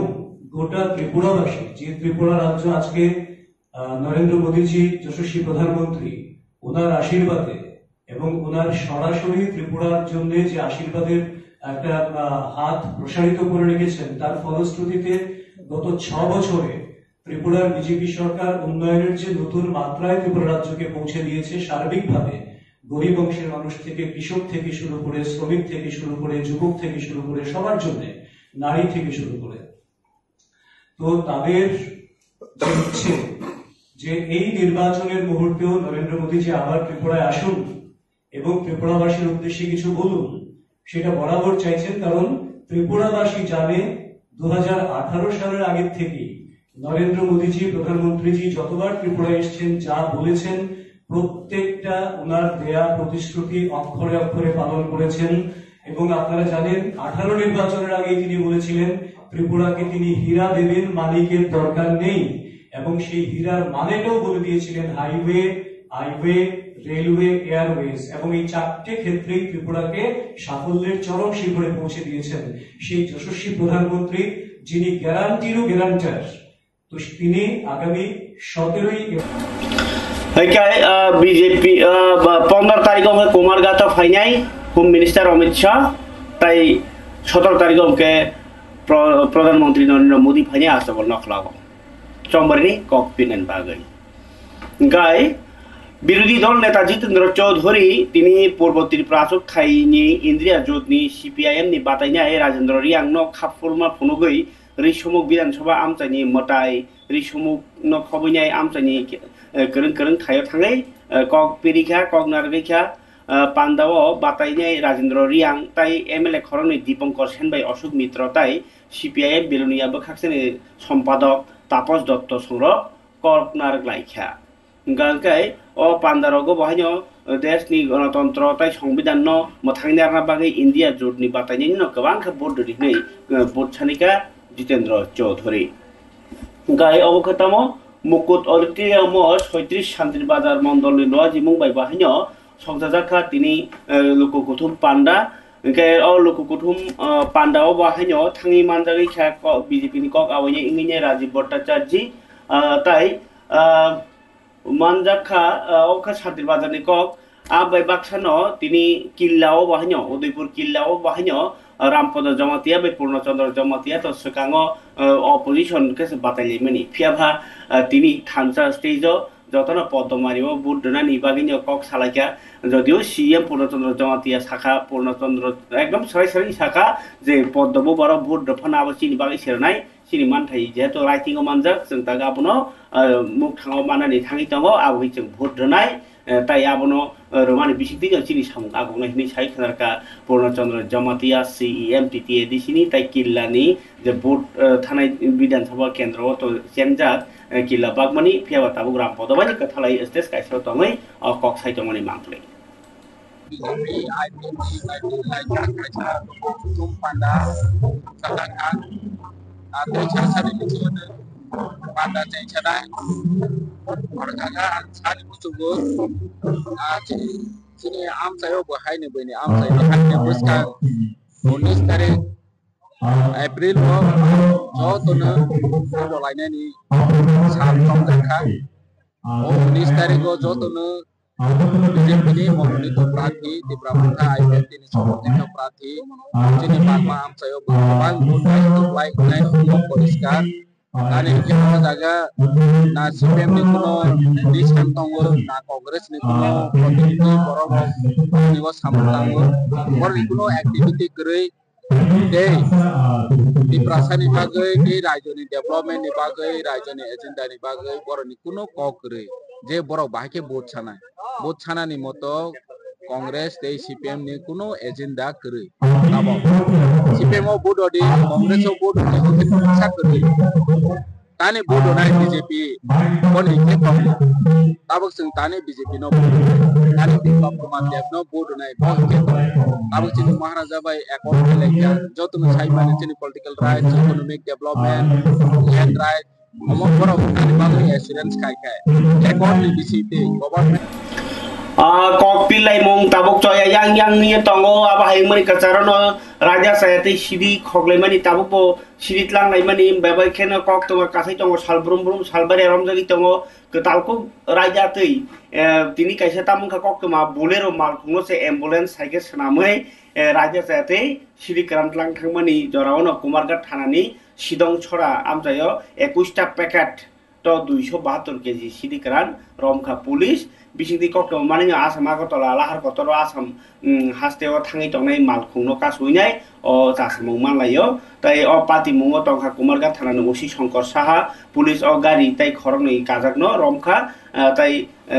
গোটা ত্রিপুরাবাসী, যে ত্রিপুরা রাজ্য আজকে নরেন্দ্র মোদীজি যশস্বী প্রধানমন্ত্রী, ওনার আশীর্বাদে এবং ওনার সরাসরি ত্রিপুরার জন্য যে আশীর্বাদের একটা হাত প্রসারিত করে রেখেছেন, তার ফলশ্রুতিতে গত 6 বছরে ত্রিপুরার বিজেপি সরকার উন্নয়নের যে নতুন মাত্রায় ত্রিপুরা রাজ্যকে পৌঁছে দিয়েছে, সার্বিকভাবে গরিব অংশের মানুষ থেকে, কৃষক থেকে শুরু করে, শ্রমিক থেকে শুরু করে, যুবক থেকে শুরু করে, সবার জন্য, নারী থেকে শুরু করে। তো তাদের ইচ্ছে যে এই নির্বাচনের মুহূর্তেও নরেন্দ্র মোদীজি আবার ত্রিপুরায় আসুন এবং ত্রিপুরাবাসীর উদ্দেশ্যে কিছু বলুন, সেটা বরাবর চাইছেন। কারণ ত্রিপুরাবাসী জানে 2018 সালের আগের থেকে নরেন্দ্র মোদীজি প্রধানমন্ত্রীজি যতবার ত্রিপুরায় এসেছেন, যা বলেছেন প্রত্যেকটা ওনার দেয়া প্রতিশ্রুতি অক্ষরে অক্ষরে পালন করেছেন। এবং আপনারা জানেন 18 নির্বাচনের আগে তিনি বলেছিলেন ত্রিপুরাকে তিনি হীরা দেবেন, মালিকের দরকার নেই, এবং সেই হীরার মানেটাও বলে দিয়েছিলেন হাইওয়ে, রেলওয়ে, এয়ারওয়েজ, এবং এই 4টে ক্ষেত্রেই ত্রিপুরাকে সাফল্যের চরম শিখরে পৌঁছে দিয়েছেন সেই যশস্বী প্রধানমন্ত্রী, যিনি গ্যারান্টিরও গ্যারান্টার। তো তিনি আগামী 17ই বিজেপি 15 তারিখ কুমারঘাট ফাইনাই হোম মিনিস্টার অমিত শাহ, তাই 17 তারিখ প্রধানমন্ত্রী নরেন্দ্র মোদী ফাইনাই আসবল নখলাগ চম্বরনি কক পিনেন বাগৈ গাই বিরোধী দল নেতা জিতেন্দ্র চৌধুরী তিনি পূর্ব ত্রিপুরা খাইনি ইন্দ্রিয়া জোটনি সিপিআইএম नि बातायनाय राजेन्द्र रियांग न खाफुरमा फुनुगै रिसमुक विधानसभा आमचानि मताय रिसमुक न खबैनाय आमचानि करं थायो थाङै कक पेरिखा कक नारगैखा पान्दाव बातायनाय राजेन्द्र रियांग ताय एमएलए खरंनि दीपंकर सेनबाई अशोक मित्र ताय सिपिआइएम बिलुनिया बखाक्सेनि सम्पादक तापस दत्त संग्र कक नारगलाइखा गालकाय ओ पान्दारगो बहायनो देशनि गणतन्त्र ताय संविधान न मथांनारना बागै इंडिया जोटनि बातायनायनि न गोबांखा भोट दिनै भोट सानिका जितेन्द्र चौधुरी गाय अबखतामो मुकुट ऑडिटोरियम 36 शान्ति बाजार मण्डलनि लवाजि मुंबाई बाहायनो संजाजाखा तिनि लोककुथुम पान्डा गाय अ लोककुथुम पान्डाव बाहायनो थाङि मानजागै खा बीजेपी नि कक आवैनि इंगिने राजीव भट्टाचार्य ताय मानजाखा अखा शान्ति बाजार नि कक आबाय बाक्सानो तिनि किल्लाओ बाहायनो उदयपुर किल्लाओ बाहायनो रामपद जमातिया बे पूर्णचंद्र जमातिया तो सकांगो अपोजिशन केसे बातायलेमनि फियाभा तिनि थानसा स्टेजो जतन पद्ममारिबो बुद्धना निबागिनि कक सालाइका जदिও सीएम पूर्णचंद्र जमातिया शाखा पूर्णचंद्र एकदम सरासरि शाखा जे पद्मबो बारो बुद्ध फनाबो सिनि बागै सेरनाय सिनि मानथाय जेहेतु राइटिंगो मानजाक जों दा गाबनो मुख थाङो मानानि थाङि दङो आबो जों भोट होनाय ताई आबनो रोमानि बिसिकति चिनि सामुक आगुनायनि साइ खनारका पूर्णचंद्र जमातिया सीएम टीटीए दिसिनि ताई किल्लानि जे भोट थानाय विधानसभा केन्द्र तो सेनजात किल्ला बागमानि फियाबा ताबु ग्राम पदबानि कथालाई स्टेज काइसो तङै कक साइतमनि मांगले pada cai cadai orang kagak sani musuh sini am saya bahai nih begini am saya hanya buskan 19 tarik April jo tu na mulai ni saat tom dekat 19 tarik jo tu na BJP ini memilih prati di Pramuka IPT ini seperti prati jadi parma am saya berubah untuk baik naik mempoliskan Ani kita jaga na CPM ni kuno di santongor na Kongres ni kuno aktiviti borong ni was samtangor bor ni kuno aktiviti kerei deh di perasaan ni bagai di rajoni development ni bagai rajoni agenda ni bagai bor ni kuno kau kerei je borong bahake bot sana ni moto Kongres deh CPM ni kuno agenda kerei nabo CPM o bodo di Kongres o bodo ni mungkin bisa kerei tani bodo naik BJP kon ikut tabuk sing tani BJP no tani Bipap Kumar Dev no bodo naik ikut tabuk sini Maharaja Bhai ekor election joto no sai mane sini political rights economic development land right omong borok tani bagai assurance kai ekor ni BCT government कॉकपिलाई मोंग ताबुक चया yang ni tongo aba haimani kacarono raja sayati sidi khoglaimani tabuko siditlang laimani bebai khena kok tongo kasai tongo salbrum salbare romjagi tongo ketalko raja tei tini kaisa tamung kok ma bolero mal khungno se ambulance cycle sanamai raja sayati sidi krantlang thangmani joraono kumargat thanani sidong chora amjayo 21 ta packet to 272 kg sidi kran romkha police बिसिंदि कक्ट माने आसाम आगरतला लाहार Qatar Assam हास्टेव थाङै तंनाय मालखुंनो कासुइनाय अ जासमु मानलायो ताय अ पाति मुंग तंखा कुमारगा थानानि ओसि Shankar Saha police अ गारि ताय खरंनि काजाकनो रमखा ताय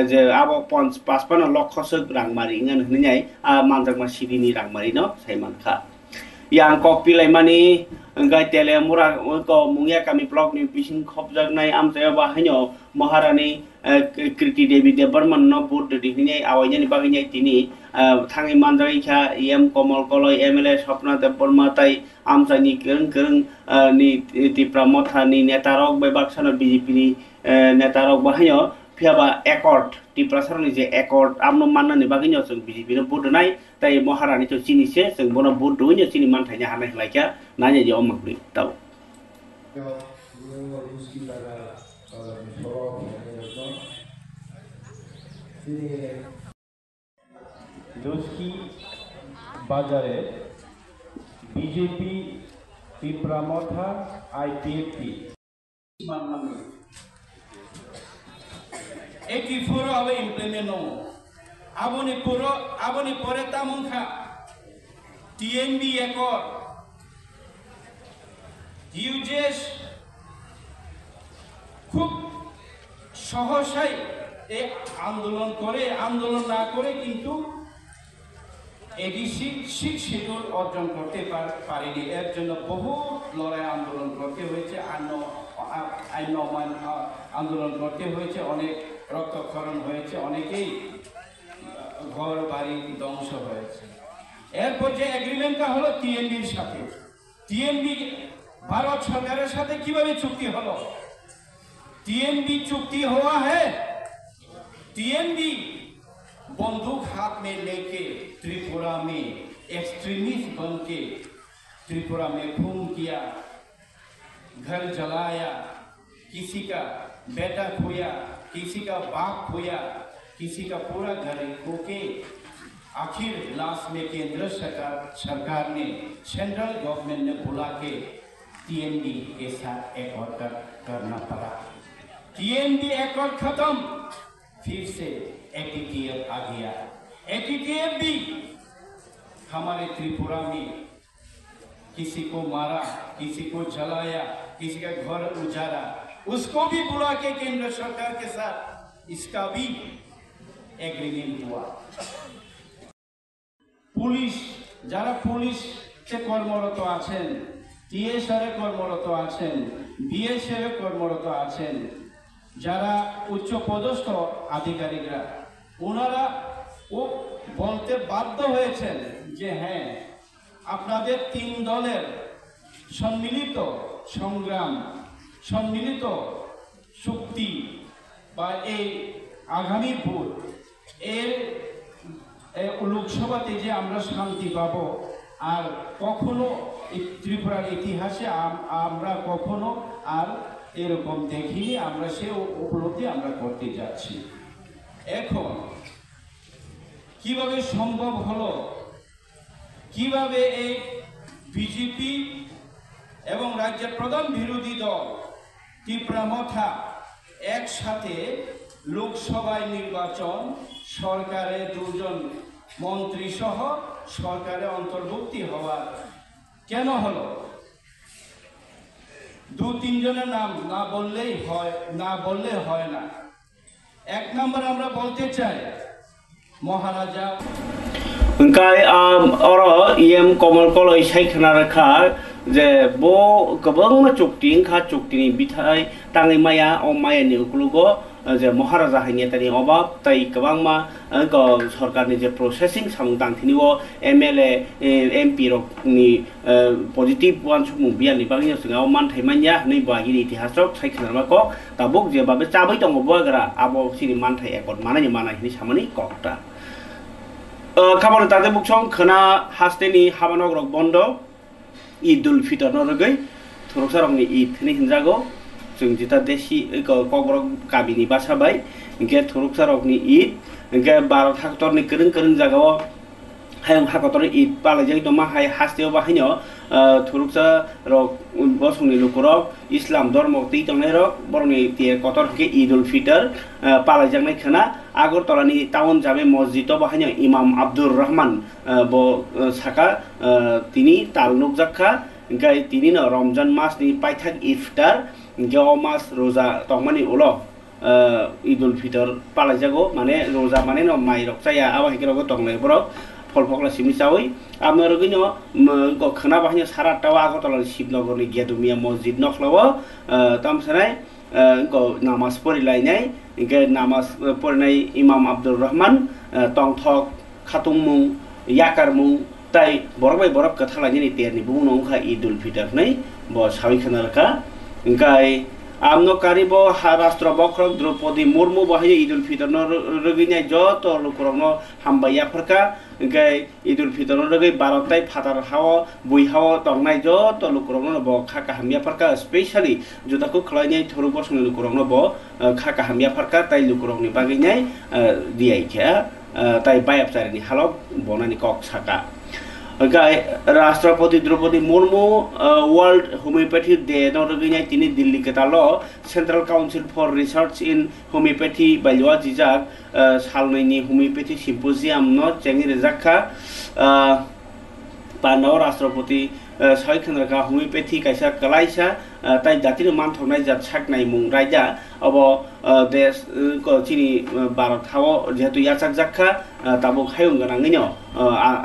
जे आबो 55 लक्षसो रांमारि इंगन हनिनाय आ मानजाकमा सिरिनि रांमारि न साइमानखा yang kok pilih mani enggak tele murah ko mungya kami blog ni pising khop jagnai am saya bahanyo Maharani Kriti Devi Debarman no put di sini awalnya ni baginya ini tangi mandai kha em Komal Koloi MLA Swapna Debarmatai am saya ni kereng ni di Pramotha ni netarok bebaksana BJP ni netarok bahanyo Piaba Accord di prasarani je Accord amno manna ni baginya sung BJP no put nai tai Maharani to sini se sung bona put dunya sini man thanya hanai laika nanya je omak beli tahu লস্কি বাজারে BJP তীব্রামথা IPFT Eki furo awe implemento. Aboni pore tamungka. TNB ekor. Diujes খুব সহসাই এই আন্দোলন না করে কিন্তু ADC 6 schedule অর্জন করতে পারেনি এর জন্য বহু লড়াই আন্দোলন করতে হয়েছে আইন আন্দোলন করতে হয়েছে অনেক রক্তক্ষরণ হয়েছে অনেকেই ঘর বাড়ি ধ্বংস হয়েছে এরপর যে এগ্রিমেন্টটা হলো টিএনবির সাথে টিএনবি ভারত সরকারের সাথে কিভাবে চুক্তি হলো टीएनबी चुक्ति हुआ है टीएनबी बंदूक हाथ में लेके त्रिपुरा में एक्सट्रीमिस्ट बन के त्रिपुरा में खून किया घर जलाया किसी का बेटा खोया किसी का बाप खोया किसी का पूरा घर खोके आखिर लास्ट में केंद्र सरकार ने सेंट्रल गवर्नमेंट ने बुला के टीएनबी के साथ एक और करना पड़ा टीएनबी एकॉर्ड खत्म फिर से एटीटीएफ आ गया एटीटीएफ भी हमारे त्रिपुरा में किसी को मारा किसी को जलाया किसी का घर उजाड़ा उसको भी बुला के केंद्र सरकार के साथ इसका भी एग्रीमेंट हुआ पुलिस যারা পুলিশে কর্মরত আছেন টিএসআর এ কর্মরত আছেন বিএসএফ এ কর্মরত আছেন যারা উচ্চ পদস্থ আধিকারিকরা ওনারা বলতে বাধ্য হয়েছেন যে হ্যাঁ আপনাদের 3 দলের সম্মিলিত সংগ্রাম সম্মিলিত শক্তি বা এই আগামী ভোট এর লোকসভাতে যে আমরা শান্তি পাবো আর কখনো ত্রিপুরার ইতিহাসে আমরা কখনো আর এরকম দেখিনি আমরা সে উপলব্ধি আমরা করতে যাচ্ছি এখন কিভাবে সম্ভব হলো কিভাবে এই বিজেপি এবং রাজ্যের প্রধান বিরোধী দল তীব্রামথা একসাথে লোকসভায় নির্বাচন সরকারে 2 জন মন্ত্রী সহ সরকারে অন্তর্ভুক্তি হওয়ার কেন হলো 2-3 জনের নাম না বললে হয় না এক নম্বর আমরা বলতে চাই মহারাজা Engkai oro iem Komal Koloi saikna rakha je bo gobang ma chukti ni bithai tangi maya o maya ni uklugo je Maharaja haini tani obab tai kabang ma go sarkar ni je processing samung thini o MLA MP rok ni positive one chukmung bian ni bangya singa o man thai manya nei bagi itihas rok saikna ma ko tabuk je babe chabai tong bo gara abo sini man thai ekot manai ni samani kokta খাবার তাতে বুকসং Khana হাস্তেনি হাবানক rock বন্ধ ঈদুল ফিতর নরগৈ থরকসারংনি ঈদ नि हिनजागो जों जिता देशी ककबरक गाबिनि बासाबाय इनके थरकसारकनि ঈদ इनके 12 हाकतरनि करं जागाव हायं हाकतर ঈদ पालायजै दमा हाय हास्तेव बाहायनो थरकसा रक बसंनि लुकरक इस्लाम धर्म तैतंनाय रक बरनि ते कतर के ঈদুল ফিতর पालायजांनाय खना আগরতলানি টাউন জামে মসজিদ বাহানি ইমাম আব্দুর রহমান ব সাকা তিনি তালনুক জাখা গাই তিনি ন রমজান মাস নি পাইথাক ইফতার গেও মাস রোজা তমানি উলো ঈদুল ফিতর পালাই যাগো মানে রোজা মানে ন মাই রকসায়া আওয়া হিকে রক তংলাই বরক ফল ফকলা সিমি চাওই আপনার গিনো খানা বাহিনী সারা টাও আগরতলা শিবনগরনি গেদুমিয়া মসজিদ নখলাও তামসানাই নামাজ পড়িলাইনাই ইনকে নামাজ পড়িনাই ইমাম আব্দুর রহমান টংথক খাতুংমুং ইয়াকারমুং তাই বরবাই বরব কথালাইনি তেরনি বুং নংখা ঈদুল ফিতর নাই ব সাবি খানালকা ইনকাই আমনো কারিব রাষ্ট্র বক্রক দ্রৌপদী মুর্মু বাহিনী ঈদুল ফিতর রগিনাই যত লোকরনো হামবাইয়া ফরকা ইনকাই ঈদুল ফিতর রগি বারতাই ফাতার হাওয়া বুই হাওয়া তংনাই যত লোকরনো ব খাকা হামিয়া ফরকা স্পেশালি जुदाखौ खलायनाय थरु बसंनि लोकरनो ब खाका हामिया फरका ताइ लोकरनि बागैनाय दियाइखा ताइ बायाबसारिनि हालव बनानि कक साका गाय राष्ट्रपति Droupadi Murmu world homeopathy day नरगिनाय तिनि दिल्ली केतालो central council for research in homeopathy बायलवा जिजाक सालनैनि होमियोपैथी सिम्पोजियाम न चेंगि रेजाखा पानाव राष्ट्रपति सयखनरका होमियोपैथी कायसा कलाइसा ताइ जातिनि मानथनाय जात साकनाय मुं रायजा अब देश चिनि भारत हाव जेहेतु याचाक जाखा ताबो खायं गनाङैनो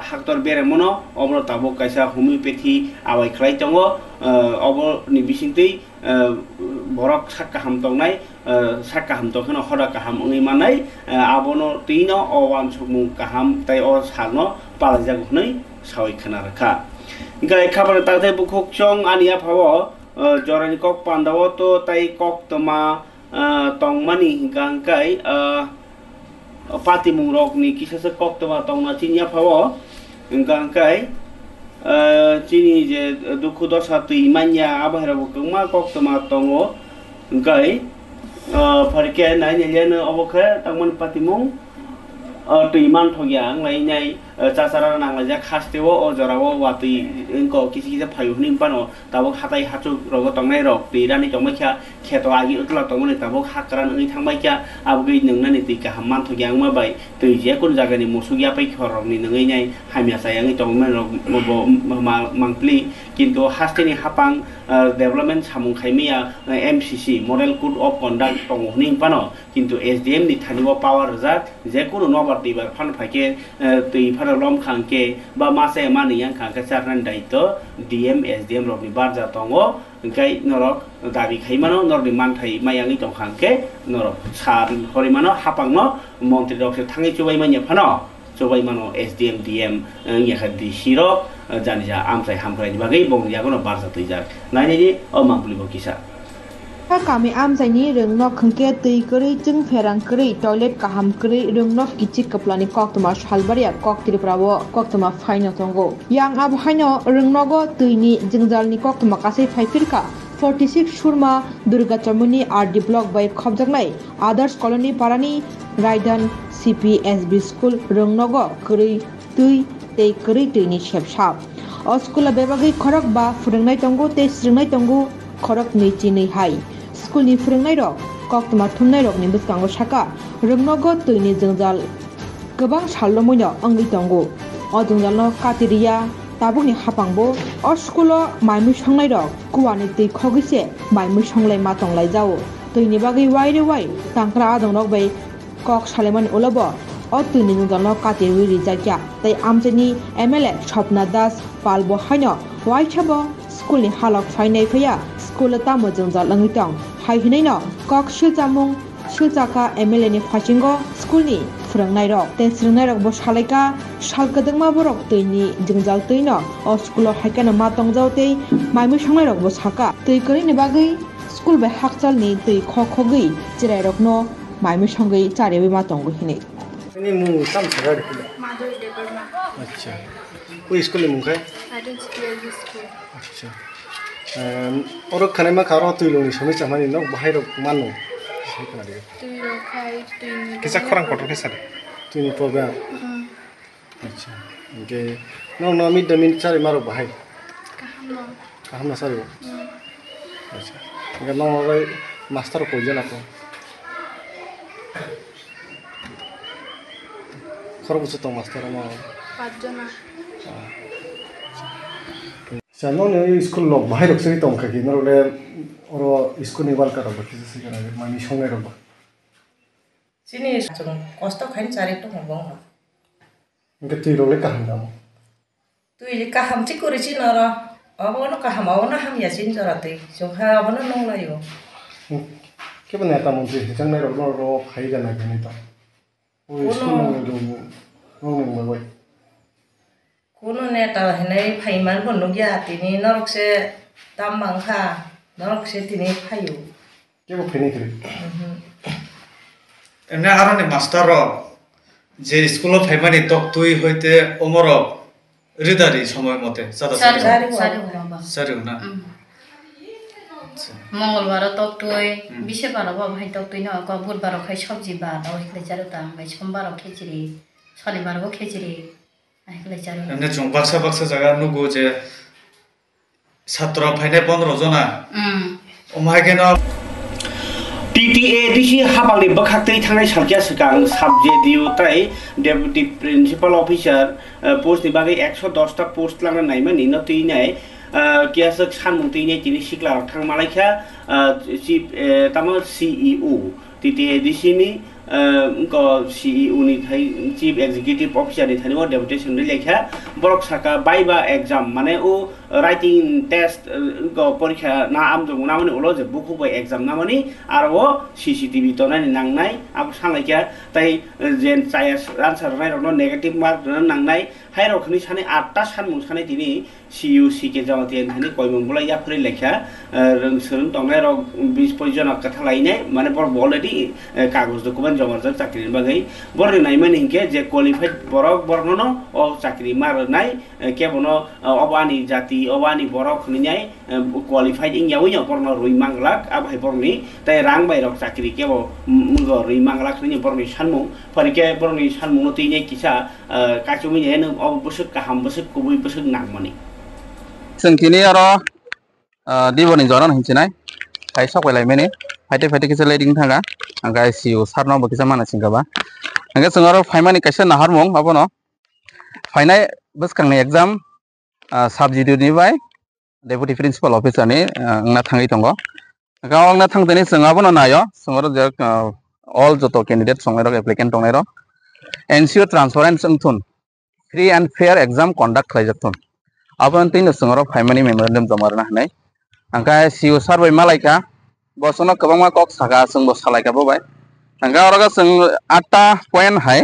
हाक्टर बेरेमनो अब्र ताबो कायसा होमियोपैथी आवाय खलाय दङ अब नि बिसिंतै बरक साक्का हामतंनाय साक्का हामतखनो हरा काहाम ओङै मानाय आबनो तैनो अवान सुमु काहाम ताइ अ सानो पालाजाग हनै सावै खोनारखा गाय खाबार ताते बुखुक चंग आनिया फावो जरानि कक पान्दाव तो ताइ कक तमा तंगमानि गांकाय पाति मुंगरकनि किसासे कक तमा तंगना चिनिया फावो गांकाय चिनि जे दुखु दशा तैमानिया आबाहराव गंमा कक तमा तंगो गाय फरके नायनेलेन अबखे तंगमन पाति मुंग तैमान थगिया लायनाय चाचारा नांलाजा खास्तेव अजराव वातै इनको किसी किसी फायुनि पानो ताबो हाताय हाचु रग तंनाय रग दैरानि तंमायखा खेतो आगि उतला तंमने ताबो हाकरान ओइ थांबायखा आबगै नोंनानि दैका हामान थगिया माबाय दै जेकुन जागानि मसुगिया पैखरनि नङैनाय हामिया सायाङै तंमन रग मांप्लि किन्तु हास्तेनि हापां डेभलपमेन्ट सामुं खायमिया MCC model code of conduct तंगनि पानो किन्तु एसडीएम नि थानिव पावर जाक जेकुनु नबार दैबार फान फाके दै लम खांके बा मासे मानियां खांके चारनान दायित्व डीएम एसडीएम रगनि बारजा दङो ओंखाय नरक दाबि खायमानो नरनि मानथाय मायाङै दं खांके नरक सार हरिमानो हापांनो मन्त्रि रगसे थाङै चुबाय मानिया फानो चुबाय मानो एसडीएम डीएम याखा डीसी रग जानिजा आमसाय हामफ्रायनि बागै बंजागोनो बारजा तैजा नायनायनि अमांपुलिबो किसा kami amsaini rungno khengke tui kori chung ferang kori toilet kaham kori rungno kichik kaplani koktoma salbaria kok triprawo koktoma faino tongo yang abu haino rungno go tuini jingjalni koktoma kasai faifirka 46 surma durga chamuni RD block by khobjagnai others colony parani raidan CPSB school rungno go kori tui tei kori tuini shepsap o school bebagai khorok ba furangnai tongo tei sringnai tongo khorok nei chinei hai school ni फोरोंनाय रक कक्तमा थुमनाय रक नि बसकांगो साका रंगनगो तैनि जंजाल गोबां साललमैनो अंगै दंगो अ जंजालनो काटेरिया ताबुनि हापांबो अ स्कुलो माइमु संनाय रक कुवानि दै खगिसे माइमु संलाय मा तंलाय जाओ तैनि बागै वाइरे वाइ तांक्रा आदं रक बै कक सालेमान उलबो अ तैनि जंजालनो काटेरि रिजाक्या तै आमजेनि एमएलए स्वप्ना दास पालबो हाइनो वाइछाबो स्कुलनि हालक फाइनाय फैया स्कुल तामो जंजाल अंगै दं हाइहिनायनो कक शिलजामुं शिलजाका एमएलए नि फासिंगो स्कुलनि फोरोंनाय रक ते फोरोंनाय रक बो सालायका सालकदोंमा बरक तैनि जंजाल तैनो अ स्कुल हाइकानो मा तंजाव तै माइमु संनाय रक बो साका तै करिनि बागै स्कुल बे हाकचालनि तै खखगै जिराय रकनो माइमु संगै चारेबे मा तंगो हिनै नि मुं साम सगार माधुरी देबरमा अच्छा कोई स्कुल नि मुंखाय आइडेंट स्कुल अच्छा और खाने में खारो तुइलोनि समै चामानि न बाहायरो मानो तुइलो खाय तुइनि किसा खरां कटर के सारे तुइनि प्रग्राम अच्छा ओके न मिड द मिनिट सारे मारो बाहाय काहाम ना सारे अच्छा ओके न माबाय मास्टर को जना को खरबुस तो मास्टर मा 5 जना सानोने स्कुल लो बाहाय रखसे तो खाकि नरले और स्कुल नि वाल करा बखि से kana मानि संनाय रब सिनि कष्ट खाइन चारे तो हबं Cái tùy rồi lấy cả hàng đâu. Tui kaham ti kurichi nara. Abono kaham abono ham yasin jarate. So ha abono nong layo. Cái vấn đề ta muốn gì thì chẳng này rồi hay là này cái này ta. Ôi school mình dùng mình mới vậy. Kuno neta henai phaiman bon nogya tini norok se tamang kha norok se tini phayu. Cái bộ phim này thì. এমনি আরনে master যে স্কুলত ফাইমানি তক তুই হইতে অমর রিদারি সময় মতে সারিও না মঙ্গলবার তক তুই বিশেবার ভাই তক তুই নক বুধবার খাই সবজি বাদ হইলে চারুতা ভাই সোমবার খিচড়ি শনিবার খিচড়ি হইলে চারু এমনি জং বাক্সা বাক্সা জায়গা নুগো যে ছাত্র ফাইনে 15 জনা ওমাইগেন PTA disi habangni bakhaktei thangnai salkia sikang subjediu tai deputy principal officer post ni bagai 110 ta post langa naimani no tuinai kiasak sanmung tuinai tini sikla thangmalaikha chief tama CEO TTA disi ni ko CEO ni thai chief executive officer ni thani o deputation ni lekha borok saka baiba exam mane o writing test ko porikha na amjong na mani ulo je buku bai exam na mani aro CCTV to nani nangnai ab sanlaikha tai jen chaya answer nai ro negative mark nangnai hai ro khani sane 8 ta sanmung sane tini CUC ke jamati thani koimung bula ya phri lekha rung serung tongnai ro 20 jon katha lainai mane bor already kagoj document জমার চাকরি বাগাই বড় নাইমানি হিংকে যে qualified বরক বর্ণন ও চাকরি মার নাই কেবল অবানি জাতি অবানি বরক নিনাই qualified ইংয়াও ইয়া বর্ণ রুই মাংলাক আবাই বর্ণি তাই রাং বাইরক চাকরি কেবল মুগ রুই মাংলাক নিনি বর্ণি সানমু ফরিকে বর্ণি সানমু নতিনে কিসা কাচুমি হেন অবসক কাহাম বসক কুবুই বসক নাংমানি जोंथिनि आरो दिबनि जरान हिंसिनाय खाय सकलायमेनि फाइटे फाइटे किसे लेदिं थांगा आंगा सिउ सारनो बकिसा माना सिंगाबा आंगा जों आरो फाइमानि कायसे नाहारमं अबनो फाइनाय बसखांनाय एग्जाम साबजिडिनि बाय डेपुटी प्रिन्सिपल अफिसार नि आंना थांगै दंग गाव आंना थांदोनि जों अबनो नायो जों आरो ऑल जतो कैंडिडेट संनाय एप्लिकेंट दंनाय एनसीओ ट्रांसपेरेंट जोंथुन free and fair exam conduct खालायजाथुन अबन तिन जों आरो फाइमानि मेमोरेंडम जमारना हनाय आंगा सिउ सारबाय मालायका बसनो कबांमा कक सागा जोंबो सालायगाबो बाय आंगा अरगा जों 8 पॉइंट हाय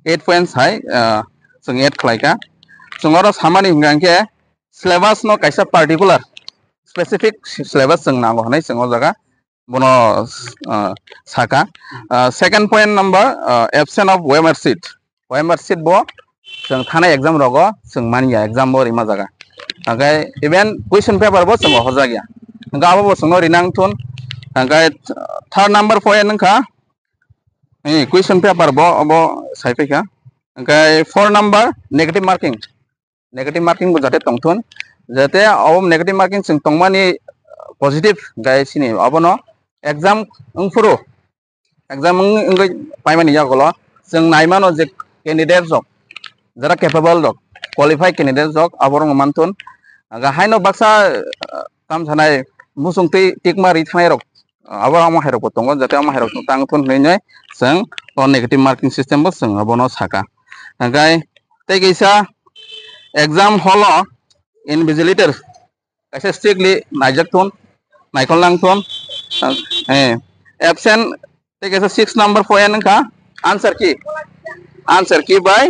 8 पॉइंट्स हाय जों एड खालायगा जों आरो सामानि हिंगांके सिलेबास नो कायसा पार्टिकुलर स्पेसिफिक सिलेबास जों नांगौ हनाय जों जागा बनो साका second point number absent of वेमर सीट बो जों थानाय एग्जाम रगो जों मानिया एग्जाम बो रिमा जागा आंगा इवेन क्वेश्चन पेपर बो जों हरजा गया आंगा आबो जों रिनांथुन आंगा थर्ड नंबर पॉइंट नखा क्वेश्चन पेपर बो अब साइफैखा आंगा 4 नंबर नेगेटिव मार्किंग बो जाते तंथुन जाते अब नेगेटिव मार्किंग जों तंमानि पॉजिटिव गाय सिनि अबनो एग्जाम अंफुरो एग्जाम अंगै पाइमानि जागोल जों नायमानो जे कैंडिडेट जक जरा कैपेबल जक क्वालिफाइड कैंडिडेट जक अबरंग मानथुन आंगा हायनो बाक्सा काम थानाय मुसुंथै टिकमारि थानाय रक आबो आमा हायरक दंग जाते आमा हायरक तांथुन नैनै जों नेगेटिभ मार्किं सिस्टेम बो जों अबनो साका गाय तै गैसा एग्जाम हल इनविजिलेटर कायसे स्ट्रिक्टली नायजाकथुन नायखलनांथुन एब्सेंट तै गैसा 6 नंबर पॉइंट नखा आंसर की बाय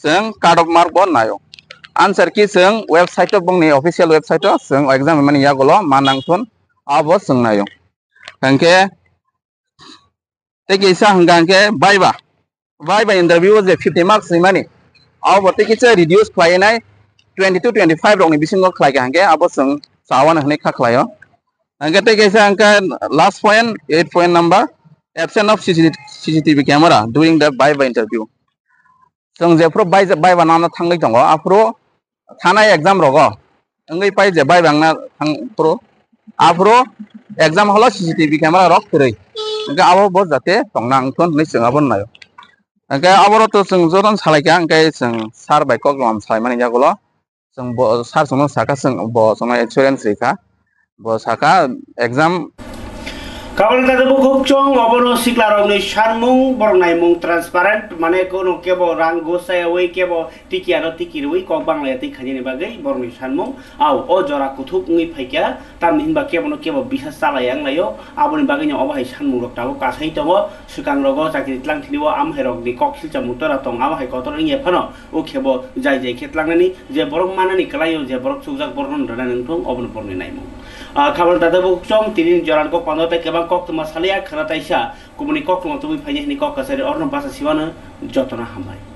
जों कार्ड ऑफ मार्क बो नायो आंसर की जों वेबसाइट बंनि ऑफिशियल वेबसाइट जों एग्जाम माने यागोल मानांथुन आबो जों नायो अंके तेकिसा हंगांके बायबा इंटरव्यू जे 50 मार्क्स माने आबो तेकिसा रिड्यूस खालायनाय 20 to 25 रंनि बिसिंग खालायगा हंगे आबो जों सावान हने खाखलायो अंके तेकिसा अंका last point 8 point number absent of CCTV camera during the बायबा इंटरव्यू जों जेफ्रो बायबा नाम थांगै दङ आफ्रो थानाय एग्जाम रगो अंगै पाइ जे बायबांना थांप्रो आफ्रो एग्जाम हल सीसीटीवी कैमरा रक थरै अंका आबो बो जाते तंनांथुन नै जों आबो नायो अंका आबो तो जों जरन सालायका अंका जों सार बायक ग्लाम सालायमानि जागोल जों सार संनो साका जों बो संनो इन्सुरेन्स रेखा बो साका exam Kawan kata buku cong, obono siklarong ni shanmung bornai mung transparent, mana kono kebo ranggo saya wei kebo tiki ano tiki wei kau bang laya tiki kanya ni bagai bornai shanmung, au o jora kutuk ngi paikya, tam ni himba kebo no kebo bisa salah yang layo, abo ni bagai nyawa bahai shanmung rok tahu kasai tongo, sukang rogo sakit tlang tiliwa am herok di kok silca mutor atong am hai kotor ni pano, o kebo jai jai ketlang nani, je borong mana ni kelayo je borong sujak borong dana nengtung obono bornai naimung. Kawan kata buku cong, tini jalan kok pano te kebang kok tu masalia karena taisha, kumuni kok tu matu bi panya ni kok kasari orno bahasa siwana jotona hambai.